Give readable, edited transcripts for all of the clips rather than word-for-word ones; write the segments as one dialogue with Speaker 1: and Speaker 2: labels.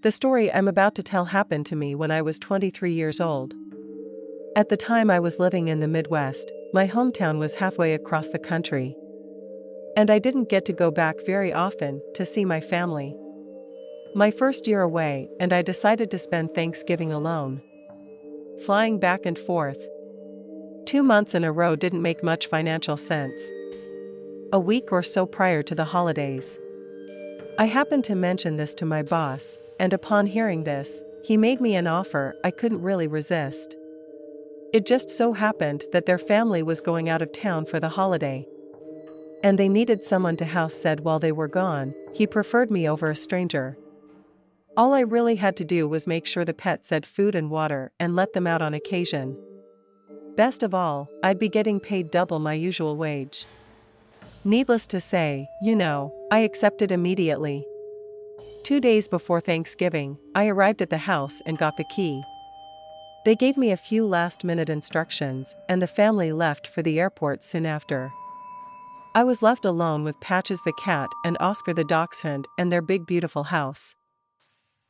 Speaker 1: The story I'm about to tell happened to me when I was 23 years old. At the time I was living in the Midwest, my hometown was halfway across the country. And I didn't get to go back very often to see my family. My first year away, and I decided to spend Thanksgiving alone. Flying back and forth 2 months in a row didn't make much financial sense. A week or so prior to the holidays, I happened to mention this to my boss, and upon hearing this, he made me an offer I couldn't really resist. It just so happened that their family was going out of town for the holiday, and they needed someone to house sit while they were gone. He preferred me over a stranger. All I really had to do was make sure the pets had food and water and let them out on occasion. Best of all, I'd be getting paid double my usual wage. Needless to say, I accepted immediately. 2 days before Thanksgiving, I arrived at the house and got the key. They gave me a few last-minute instructions, and the family left for the airport soon after. I was left alone with Patches the cat and Oscar the dachshund and their big beautiful house.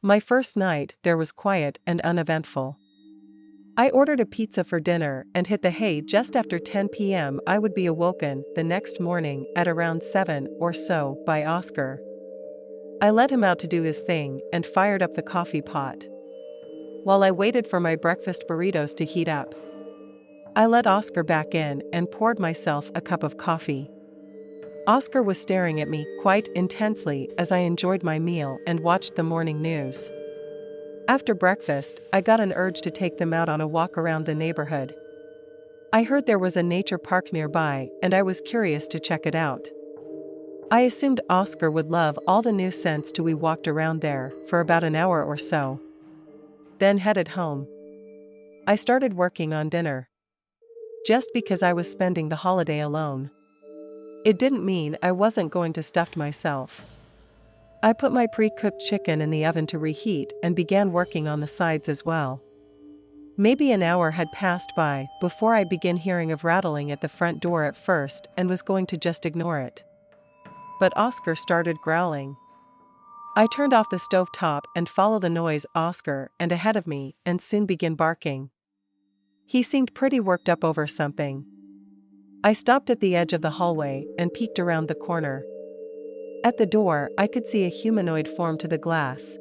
Speaker 1: My first night there was quiet and uneventful. I ordered a pizza for dinner and hit the hay just after 10 p.m. I would be awoken the next morning at around 7 or so by Oscar. I let him out to do his thing and fired up the coffee pot. While I waited for my breakfast burritos to heat up, I let Oscar back in and poured myself a cup of coffee. Oscar was staring at me quite intensely as I enjoyed my meal and watched the morning news. After breakfast, I got an urge to take them out on a walk around the neighborhood. I heard there was a nature park nearby, and I was curious to check it out. I assumed Oscar would love all the new scents too. We walked around there for about an hour or so, then headed home. I started working on dinner. Just because I was spending the holiday alone, it didn't mean I wasn't going to stuff myself. I put my pre-cooked chicken in the oven to reheat and began working on the sides as well. Maybe an hour had passed by before I began hearing of rattling at the front door at first and was going to just ignore it. But Oscar started growling. I turned off the stove top and followed the noise Oscar and ahead of me and soon began barking. He seemed pretty worked up over something. I stopped at the edge of the hallway and peeked around the corner. At the door, I could see a humanoid form to the glass.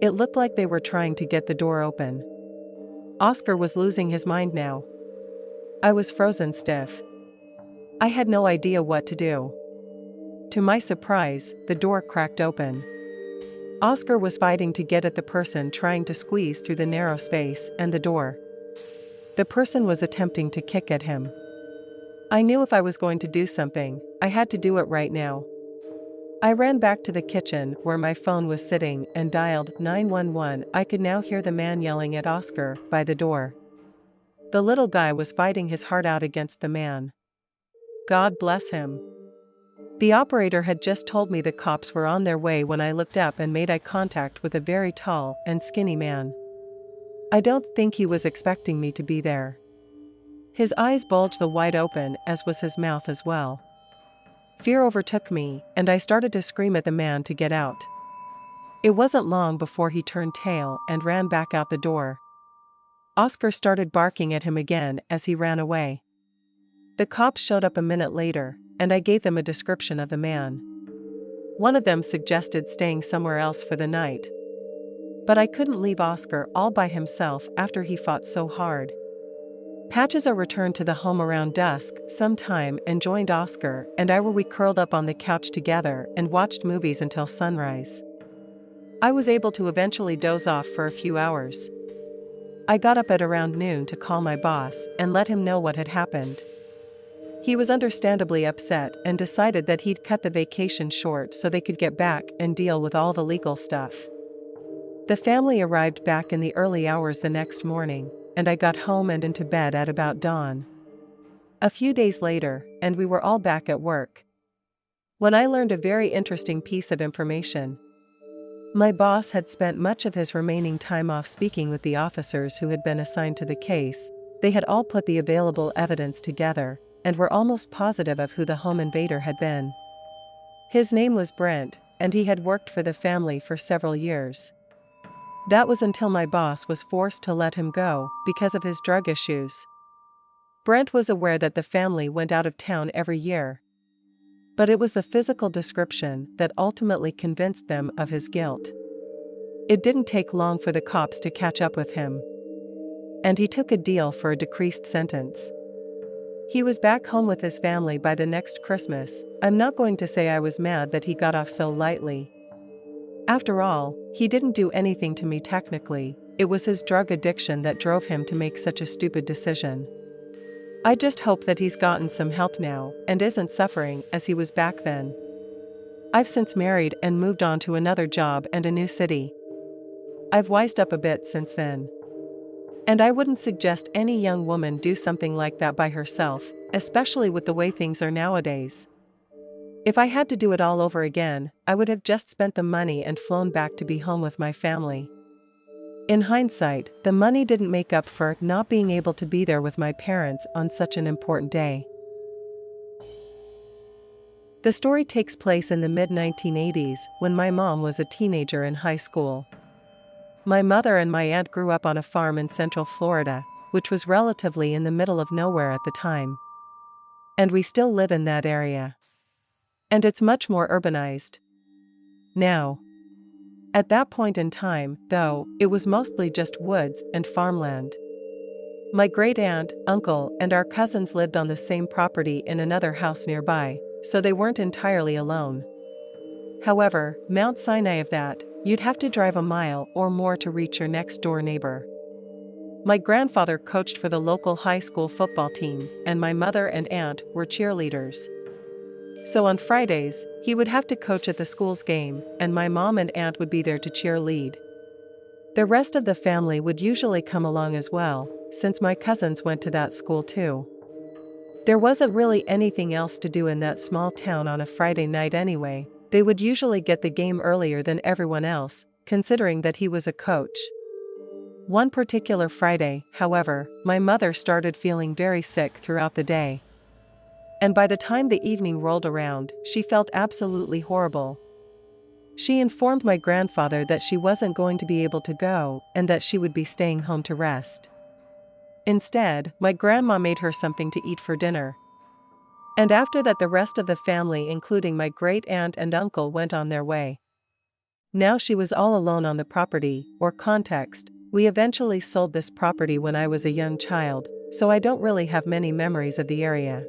Speaker 1: It looked like they were trying to get the door open. Oscar was losing his mind now. I was frozen stiff. I had no idea what to do. To my surprise, the door cracked open. Oscar was fighting to get at the person trying to squeeze through the narrow space and the door. The person was attempting to kick at him. I knew if I was going to do something, I had to do it right now. I ran back to the kitchen where my phone was sitting and dialed 911. I could now hear the man yelling at Oscar by the door. The little guy was fighting his heart out against the man. God bless him. The operator had just told me the cops were on their way when I looked up and made eye contact with a very tall and skinny man. I don't think he was expecting me to be there. His eyes bulged wide open, as was his mouth as well. Fear overtook me, and I started to scream at the man to get out. It wasn't long before he turned tail and ran back out the door. Oscar started barking at him again as he ran away. The cops showed up a minute later, and I gave them a description of the man. One of them suggested staying somewhere else for the night. But I couldn't leave Oscar all by himself after he fought so hard. Patches returned to the home around dusk sometime and joined Oscar and I where we curled up on the couch together and watched movies until sunrise. I was able to eventually doze off for a few hours. I got up at around noon to call my boss and let him know what had happened. He was understandably upset and decided that he'd cut the vacation short so they could get back and deal with all the legal stuff. The family arrived back in the early hours the next morning, and I got home and into bed at about dawn. A few days later, and we were all back at work, when I learned a very interesting piece of information. My boss had spent much of his remaining time off speaking with the officers who had been assigned to the case. They had all put the available evidence together, and were almost positive of who the home invader had been. His name was Brent, and he had worked for the family for several years. That was until my boss was forced to let him go because of his drug issues. Brent was aware that the family went out of town every year. But it was the physical description that ultimately convinced them of his guilt. It didn't take long for the cops to catch up with him. And he took a deal for a decreased sentence. He was back home with his family by the next Christmas. I'm not going to say I was mad that he got off so lightly. After all, he didn't do anything to me technically. It was his drug addiction that drove him to make such a stupid decision. I just hope that he's gotten some help now and isn't suffering as he was back then. I've since married and moved on to another job and a new city. I've wised up a bit since then. And I wouldn't suggest any young woman do something like that by herself, especially with the way things are nowadays. If I had to do it all over again, I would have just spent the money and flown back to be home with my family. In hindsight, the money didn't make up for not being able to be there with my parents on such an important day. The story takes place in the mid-1980s when my mom was a teenager in high school. My mother and my aunt grew up on a farm in Central Florida, which was relatively in the middle of nowhere at the time. And we still live in that area. And it's much more urbanized now. At that point in time, though, it was mostly just woods and farmland. My great-aunt, uncle, and our cousins lived on the same property in another house nearby, so they weren't entirely alone. However, Mount Sinai of that, you'd have to drive a mile or more to reach your next-door neighbor. My grandfather coached for the local high school football team, and my mother and aunt were cheerleaders. So on Fridays, he would have to coach at the school's game, and my mom and aunt would be there to cheerlead. The rest of the family would usually come along as well, since my cousins went to that school too. There wasn't really anything else to do in that small town on a Friday night anyway. They would usually get the game earlier than everyone else, considering that he was a coach. One particular Friday, however, my mother started feeling very sick throughout the day. And by the time the evening rolled around, she felt absolutely horrible. She informed my grandfather that she wasn't going to be able to go and that she would be staying home to rest. Instead, my grandma made her something to eat for dinner. And after that, the rest of the family, including my great-aunt and uncle, went on their way. Now she was all alone on the property. Or context, we eventually sold this property when I was a young child, so I don't really have many memories of the area.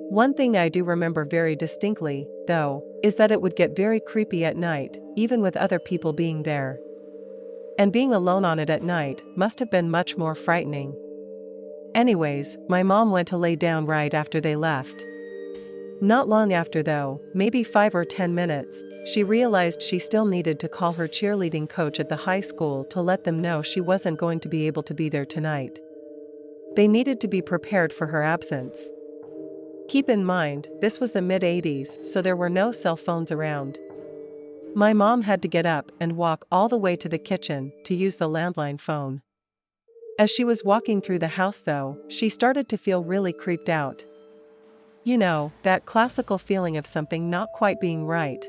Speaker 1: One thing I do remember very distinctly, though, is that it would get very creepy at night, even with other people being there. And being alone on it at night must have been much more frightening. Anyways, my mom went to lay down right after they left. Not long after though, maybe 5 or 10 minutes, she realized she still needed to call her cheerleading coach at the high school to let them know she wasn't going to be able to be there tonight. They needed to be prepared for her absence. Keep in mind, this was the mid-80s, so there were no cell phones around. My mom had to get up and walk all the way to the kitchen to use the landline phone. As she was walking through the house though, she started to feel really creeped out. You know, that classical feeling of something not quite being right.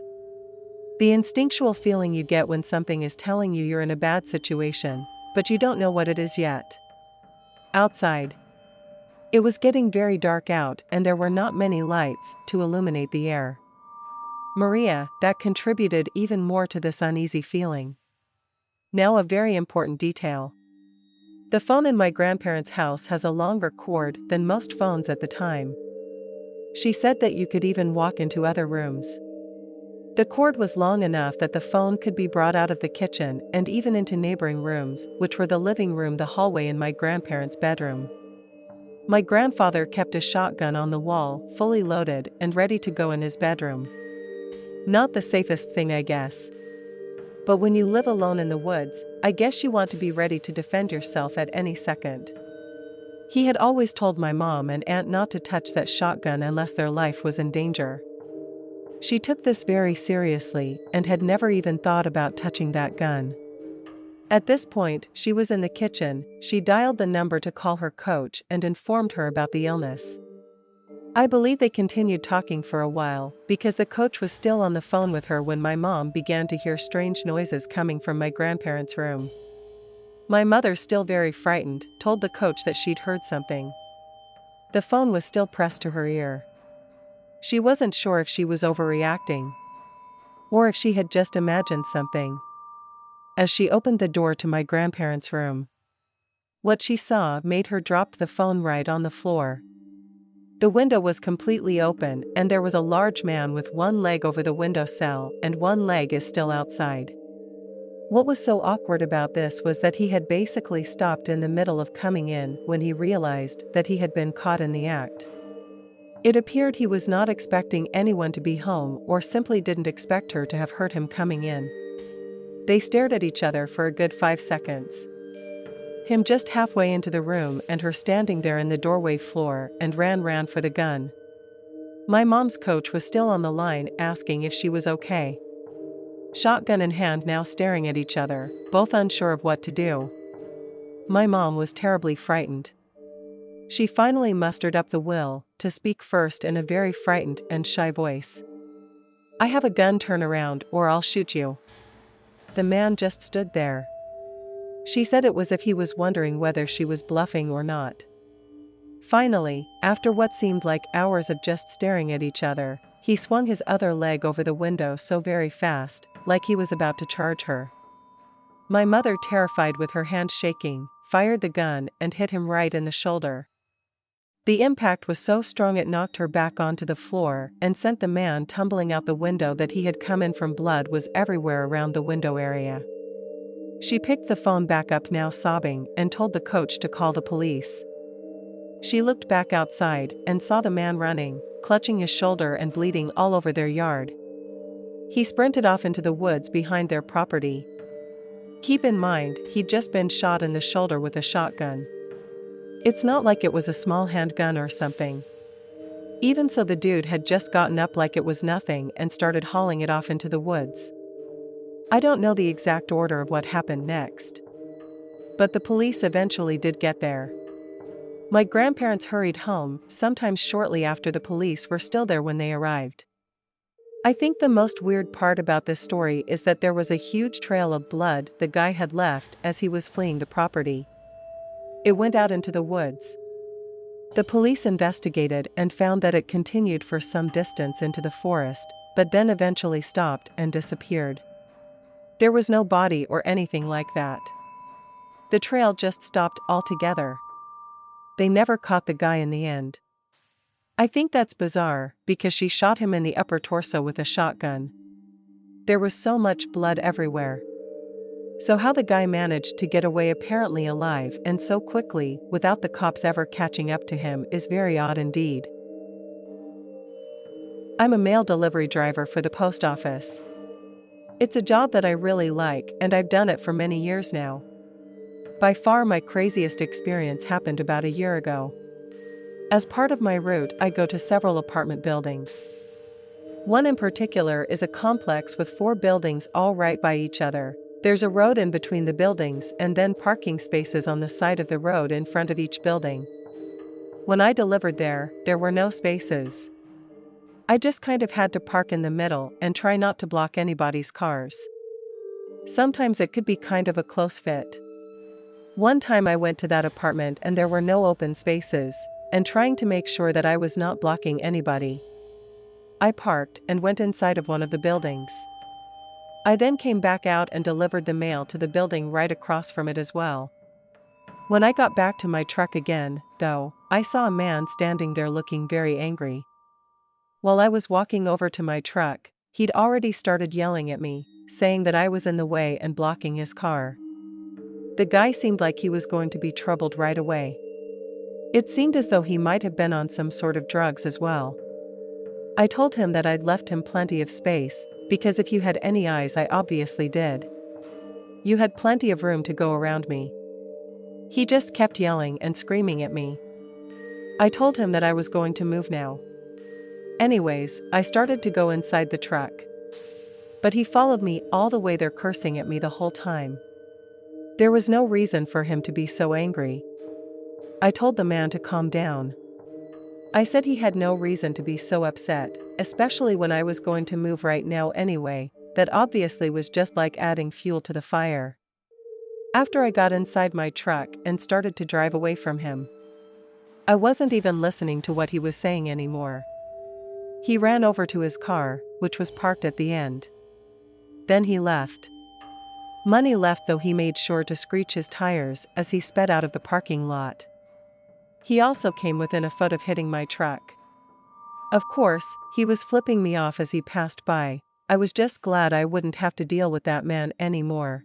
Speaker 1: The instinctual feeling you get when something is telling you you're in a bad situation, but you don't know what it is yet. Outside. It was getting very dark out and there were not many lights to illuminate the air. Maria, that contributed even more to this uneasy feeling. Now a very important detail. The phone in my grandparents' house has a longer cord than most phones at the time. She said that you could even walk into other rooms. The cord was long enough that the phone could be brought out of the kitchen and even into neighboring rooms, which were the living room, the hallway, and my grandparents' bedroom. My grandfather kept a shotgun on the wall, fully loaded and ready to go in his bedroom. Not the safest thing, I guess. But when you live alone in the woods, I guess you want to be ready to defend yourself at any second. He had always told my mom and aunt not to touch that shotgun unless their life was in danger. She took this very seriously and had never even thought about touching that gun. At this point, she was in the kitchen. She dialed the number to call her coach and informed her about the illness. I believe they continued talking for a while, because the coach was still on the phone with her when my mom began to hear strange noises coming from my grandparents' room. My mother, still very frightened, told the coach that she'd heard something. The phone was still pressed to her ear. She wasn't sure if she was overreacting, or if she had just imagined something. As she opened the door to my grandparents' room, what she saw made her drop the phone right on the floor. The window was completely open, and there was a large man with one leg over the windowsill and one leg is still outside. What was so awkward about this was that he had basically stopped in the middle of coming in when he realized that he had been caught in the act. It appeared he was not expecting anyone to be home, or simply didn't expect her to have heard him coming in. They stared at each other for a good 5 seconds. Him just halfway into the room and her standing there in the doorway floor, and ran for the gun. My mom's coach was still on the line, asking if she was okay. Shotgun in hand, now staring at each other, both unsure of what to do. My mom was terribly frightened. She finally mustered up the will to speak first in a very frightened and shy voice. "I have a gun, turn around or I'll shoot you." The man just stood there. She said it was as if he was wondering whether she was bluffing or not. Finally, after what seemed like hours of just staring at each other, he swung his other leg over the window so very fast, like he was about to charge her. My mother, terrified with her hand shaking, fired the gun and hit him right in the shoulder. The impact was so strong it knocked her back onto the floor and sent the man tumbling out the window. That he had come in from, blood was everywhere around the window area. She picked the phone back up, now sobbing, and told the coach to call the police. She looked back outside and saw the man running, clutching his shoulder and bleeding all over their yard. He sprinted off into the woods behind their property. Keep in mind, he'd just been shot in the shoulder with a shotgun. It's not like it was a small handgun or something. Even so, the dude had just gotten up like it was nothing and started hauling it off into the woods. I don't know the exact order of what happened next, but the police eventually did get there. My grandparents hurried home, sometimes shortly after the police were still there when they arrived. I think the most weird part about this story is that there was a huge trail of blood the guy had left as he was fleeing the property. It went out into the woods. The police investigated and found that it continued for some distance into the forest, but then eventually stopped and disappeared. There was no body or anything like that. The trail just stopped altogether. They never caught the guy in the end. I think that's bizarre, because she shot him in the upper torso with a shotgun. There was so much blood everywhere. So how the guy managed to get away apparently alive and so quickly without the cops ever catching up to him is very odd indeed. I'm a mail delivery driver for the post office. It's a job that I really like, and I've done it for many years now. By far my craziest experience happened about a year ago. As part of my route, I go to several apartment buildings. One in particular is a complex with 4 buildings all right by each other. There's a road in between the buildings and then parking spaces on the side of the road in front of each building. When I delivered there were no spaces. I just kind of had to park in the middle and try not to block anybody's cars. Sometimes it could be kind of a close fit. One time I went to that apartment and there were no open spaces, and trying to make sure that I was not blocking anybody, I parked and went inside of one of the buildings. I then came back out and delivered the mail to the building right across from it as well. When I got back to my truck again, though, I saw a man standing there looking very angry. While I was walking over to my truck, he'd already started yelling at me, saying that I was in the way and blocking his car. The guy seemed like he was going to be troubled right away. It seemed as though he might have been on some sort of drugs as well. I told him that I'd left him plenty of space, because if you had any eyes, I obviously did. You had plenty of room to go around me. He just kept yelling and screaming at me. I told him that I was going to move now. Anyways, I started to go inside the truck. But he followed me all the way there, cursing at me the whole time. There was no reason for him to be so angry. I told the man to calm down. I said he had no reason to be so upset, especially when I was going to move right now anyway. That obviously was just like adding fuel to the fire. After I got inside my truck and started to drive away from him, I wasn't even listening to what he was saying anymore. He ran over to his car, which was parked at the end. Then he left. Money left, though he made sure to screech his tires as he sped out of the parking lot. He also came within a foot of hitting my truck. Of course, he was flipping me off as he passed by. I was just glad I wouldn't have to deal with that man anymore.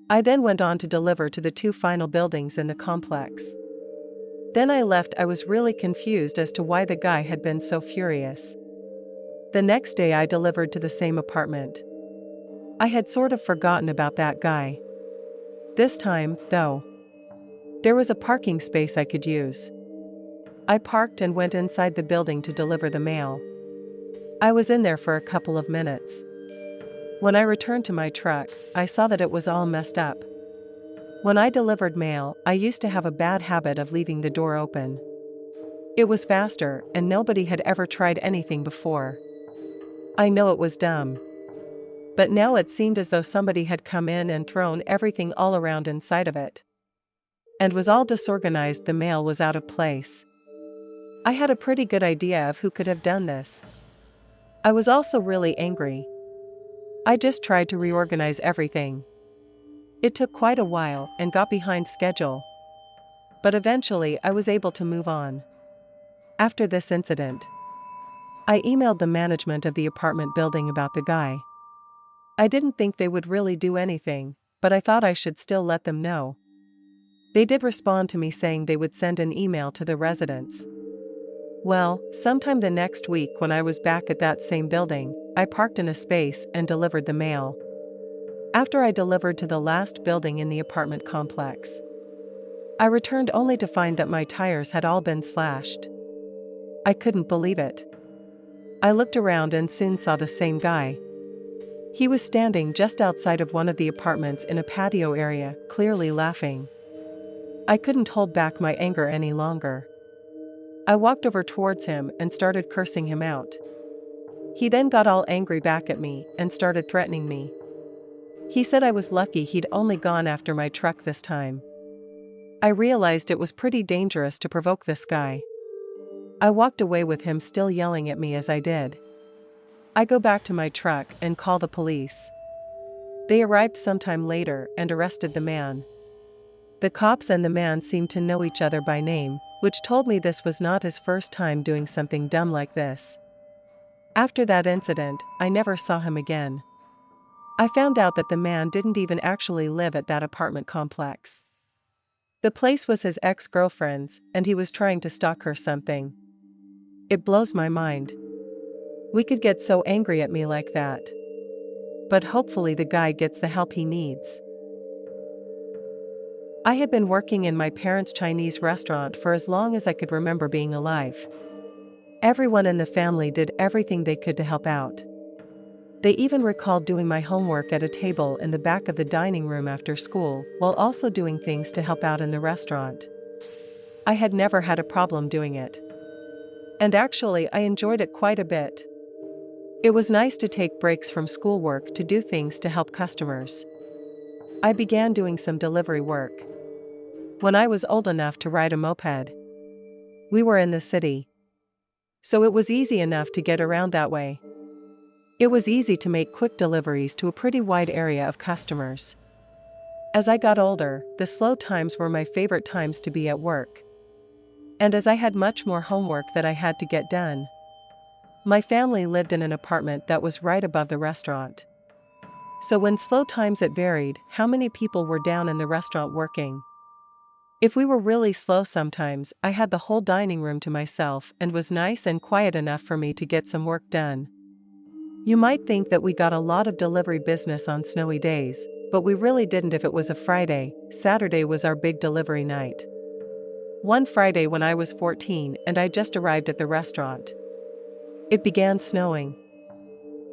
Speaker 1: I then went on to deliver to the 2 final buildings in the complex. Then I left. I was really confused as to why the guy had been so furious. The next day I delivered to the same apartment. I had sort of forgotten about that guy. This time, though, there was a parking space I could use. I parked and went inside the building to deliver the mail. I was in there for a couple of minutes. When I returned to my truck, I saw that it was all messed up. When I delivered mail, I used to have a bad habit of leaving the door open. It was faster, and nobody had ever tried anything before. I know it was dumb. But now it seemed as though somebody had come in and thrown everything all around inside of it. And was all disorganized. The mail was out of place. I had a pretty good idea of who could have done this. I was also really angry. I just tried to reorganize everything. It took quite a while and got behind schedule. But eventually I was able to move on. After this incident, I emailed the management of the apartment building about the guy. I didn't think they would really do anything, but I thought I should still let them know. They did respond to me saying they would send an email to the residents. Well, sometime the next week when I was back at that same building, I parked in a space and delivered the mail. After I delivered to the last building in the apartment complex, I returned only to find that my tires had all been slashed. I couldn't believe it. I looked around and soon saw the same guy. He was standing just outside of one of the apartments in a patio area, clearly laughing. I couldn't hold back my anger any longer. I walked over towards him and started cursing him out. He then got all angry back at me and started threatening me. He said I was lucky he'd only gone after my truck this time. I realized it was pretty dangerous to provoke this guy. I walked away with him still yelling at me as I did. I go back to my truck and call the police. They arrived sometime later and arrested the man. The cops and the man seemed to know each other by name, which told me this was not his first time doing something dumb like this. After that incident, I never saw him again. I found out that the man didn't even actually live at that apartment complex. The place was his ex-girlfriend's, and he was trying to stalk her something. It blows my mind. We could get so angry at me like that. But hopefully the guy gets the help he needs. I had been working in my parents' Chinese restaurant for as long as I could remember being alive. Everyone in the family did everything they could to help out. They even recalled doing my homework at a table in the back of the dining room after school, while also doing things to help out in the restaurant. I had never had a problem doing it. And actually, I enjoyed it quite a bit. It was nice to take breaks from schoolwork to do things to help customers. I began doing some delivery work when I was old enough to ride a moped. We were in the city, so it was easy enough to get around that way. It was easy to make quick deliveries to a pretty wide area of customers. As I got older, the slow times were my favorite times to be at work. And as I had much more homework that I had to get done, my family lived in an apartment that was right above the restaurant. So when slow times, it varied how many people were down in the restaurant working. If we were really slow sometimes, I had the whole dining room to myself and was nice and quiet enough for me to get some work done. You might think that we got a lot of delivery business on snowy days, but we really didn't if it was a Friday. Saturday was our big delivery night. One Friday when I was 14 and I just arrived at the restaurant, it began snowing.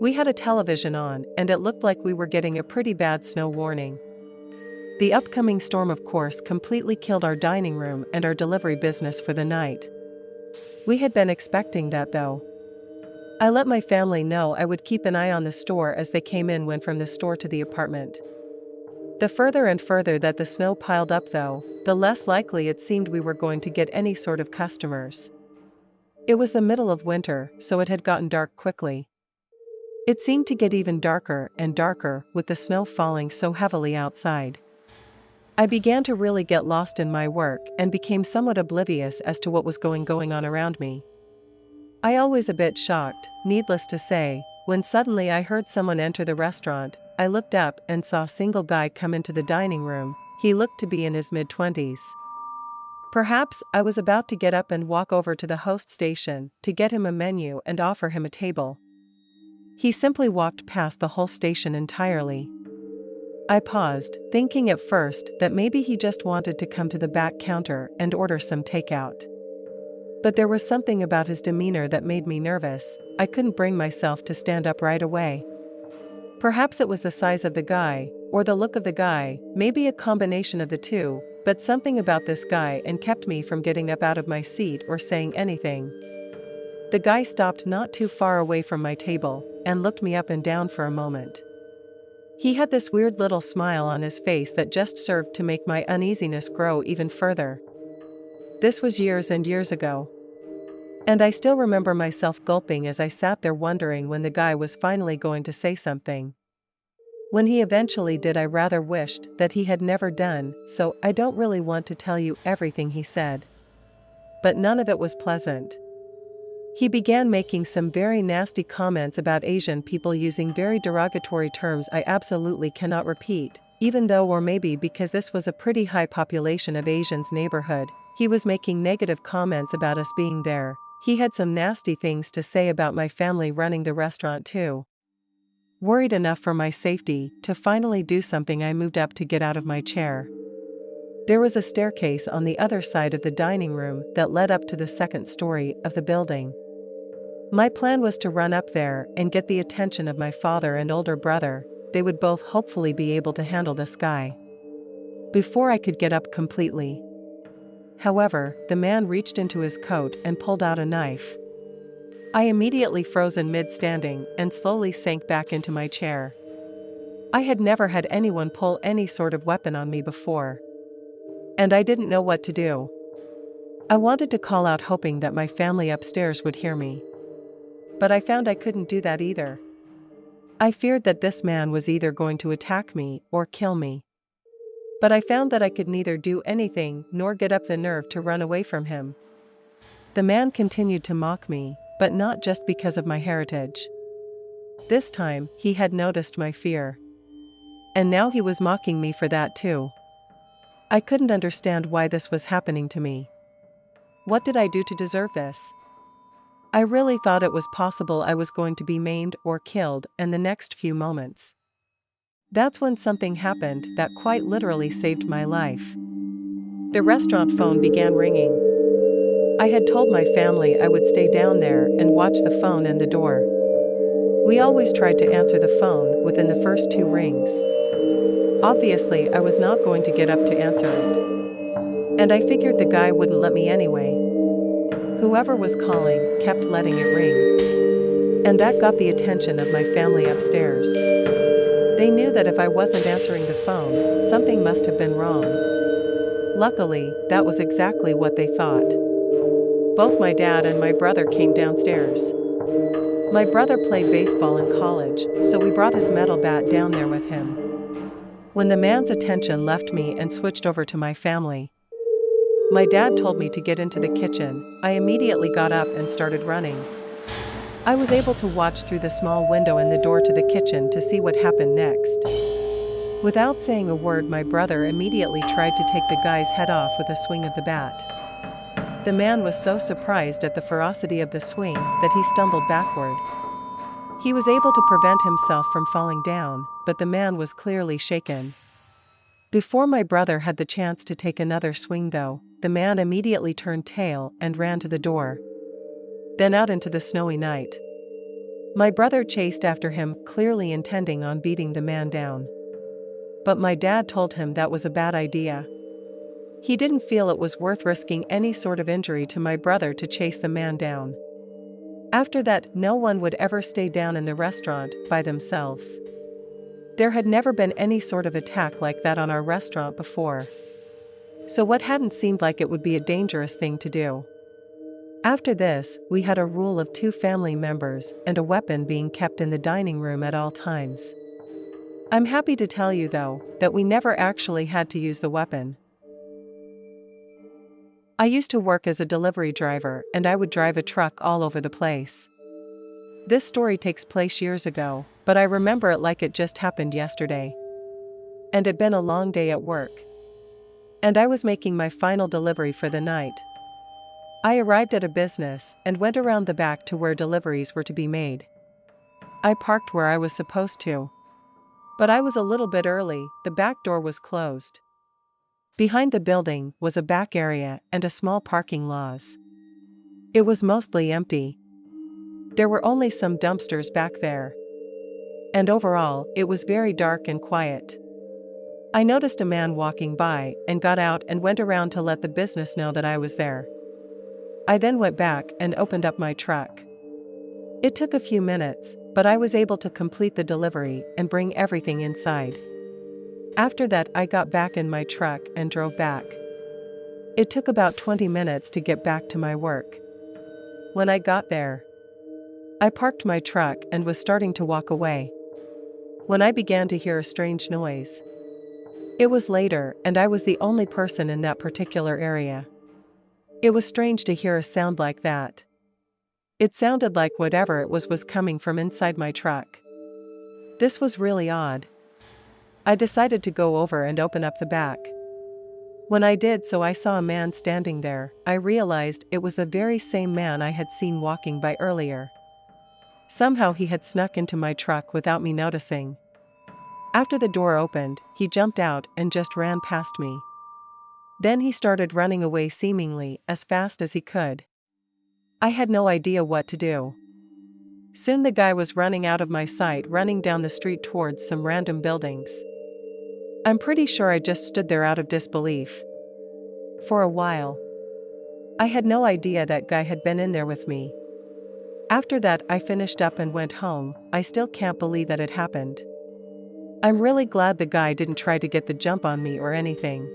Speaker 1: We had a television on and it looked like we were getting a pretty bad snow warning. The upcoming storm, of course, completely killed our dining room and our delivery business for the night. We had been expecting that though. I let my family know I would keep an eye on the store as they came in went from the store to the apartment. The further and further that the snow piled up though, the less likely it seemed we were going to get any sort of customers. It was the middle of winter, so it had gotten dark quickly. It seemed to get even darker and darker with the snow falling so heavily outside. I began to really get lost in my work and became somewhat oblivious as to what was going on around me. I always a bit shocked, needless to say, when suddenly I heard someone enter the restaurant. I looked up and saw a single guy come into the dining room. He looked to be in his mid-20s. Perhaps I was about to get up and walk over to the host station to get him a menu and offer him a table. He simply walked past the whole station entirely. I paused, thinking at first that maybe he just wanted to come to the back counter and order some takeout. But there was something about his demeanor that made me nervous. I couldn't bring myself to stand up right away. Perhaps it was the size of the guy, or the look of the guy, maybe a combination of the two, but something about this guy and kept me from getting up out of my seat or saying anything. The guy stopped not too far away from my table, and looked me up and down for a moment. He had this weird little smile on his face that just served to make my uneasiness grow even further. This was years and years ago. And I still remember myself gulping as I sat there wondering when the guy was finally going to say something. When he eventually did, I rather wished that he had never done, so I don't really want to tell you everything he said. But none of it was pleasant. He began making some very nasty comments about Asian people using very derogatory terms I absolutely cannot repeat, even though, or maybe because this was a pretty high population of Asians neighborhood, he was making negative comments about us being there. He had some nasty things to say about my family running the restaurant too. Worried enough for my safety to finally do something, I moved up to get out of my chair. There was a staircase on the other side of the dining room that led up to the second story of the building. My plan was to run up there and get the attention of my father and older brother. They would both hopefully be able to handle this guy before I could get up completely. However, the man reached into his coat and pulled out a knife. I immediately froze in mid-standing and slowly sank back into my chair. I had never had anyone pull any sort of weapon on me before. And I didn't know what to do. I wanted to call out, hoping that my family upstairs would hear me. But I found I couldn't do that either. I feared that this man was either going to attack me or kill me. But I found that I could neither do anything nor get up the nerve to run away from him. The man continued to mock me, but not just because of my heritage. This time, he had noticed my fear. And now he was mocking me for that too. I couldn't understand why this was happening to me. What did I do to deserve this? I really thought it was possible I was going to be maimed or killed in the next few moments. That's when something happened that quite literally saved my life. The restaurant phone began ringing. I had told my family I would stay down there and watch the phone and the door. We always tried to answer the phone within the first 2 rings. Obviously, I was not going to get up to answer it. And I figured the guy wouldn't let me anyway. Whoever was calling kept letting it ring. And that got the attention of my family upstairs. They knew that if I wasn't answering the phone, something must have been wrong. Luckily, that was exactly what they thought. Both my dad and my brother came downstairs. My brother played baseball in college, so we brought his metal bat down there with him. When the man's attention left me and switched over to my family, my dad told me to get into the kitchen. I immediately got up and started running. I was able to watch through the small window in the door to the kitchen to see what happened next. Without saying a word, my brother immediately tried to take the guy's head off with a swing of the bat. The man was so surprised at the ferocity of the swing that he stumbled backward. He was able to prevent himself from falling down, but the man was clearly shaken. Before my brother had the chance to take another swing though, the man immediately turned tail and ran to the door. Then out into the snowy night. My brother chased after him, clearly intending on beating the man down. But my dad told him that was a bad idea. He didn't feel it was worth risking any sort of injury to my brother to chase the man down. After that, no one would ever stay down in the restaurant by themselves. There had never been any sort of attack like that on our restaurant before. So what hadn't seemed like it would be a dangerous thing to do. After this, we had a rule of 2 family members and a weapon being kept in the dining room at all times. I'm happy to tell you though, that we never actually had to use the weapon. I used to work as a delivery driver and I would drive a truck all over the place. This story takes place years ago, but I remember it like it just happened yesterday. And it'd been a long day at work. And I was making my final delivery for the night. I arrived at a business and went around the back to where deliveries were to be made. I parked where I was supposed to. But I was a little bit early, the back door was closed. Behind the building was a back area and a small parking lot. It was mostly empty. There were only some dumpsters back there. And overall, it was very dark and quiet. I noticed a man walking by and got out and went around to let the business know that I was there. I then went back and opened up my truck. It took a few minutes, but I was able to complete the delivery and bring everything inside. After that, I got back in my truck and drove back. It took about 20 minutes to get back to my work. When I got there, I parked my truck and was starting to walk away when I began to hear a strange noise. It was later, and I was the only person in that particular area. It was strange to hear a sound like that. It sounded like whatever it was coming from inside my truck. This was really odd. I decided to go over and open up the back. When I did so, I saw a man standing there. I realized it was the very same man I had seen walking by earlier. Somehow he had snuck into my truck without me noticing. After the door opened, he jumped out and just ran past me. Then he started running away seemingly as fast as he could. I had no idea what to do. Soon the guy was running out of my sight, running down the street towards some random buildings. I'm pretty sure I just stood there out of disbelief. For a while. I had no idea that guy had been in there with me. After that, I finished up and went home. I still can't believe that it happened. I'm really glad the guy didn't try to get the jump on me or anything.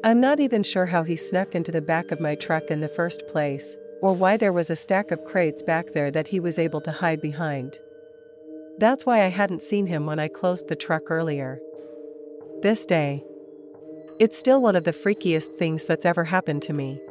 Speaker 1: I'm not even sure how he snuck into the back of my truck in the first place, or why there was a stack of crates back there that he was able to hide behind. That's why I hadn't seen him when I closed the truck earlier. This day, it's still one of the freakiest things that's ever happened to me.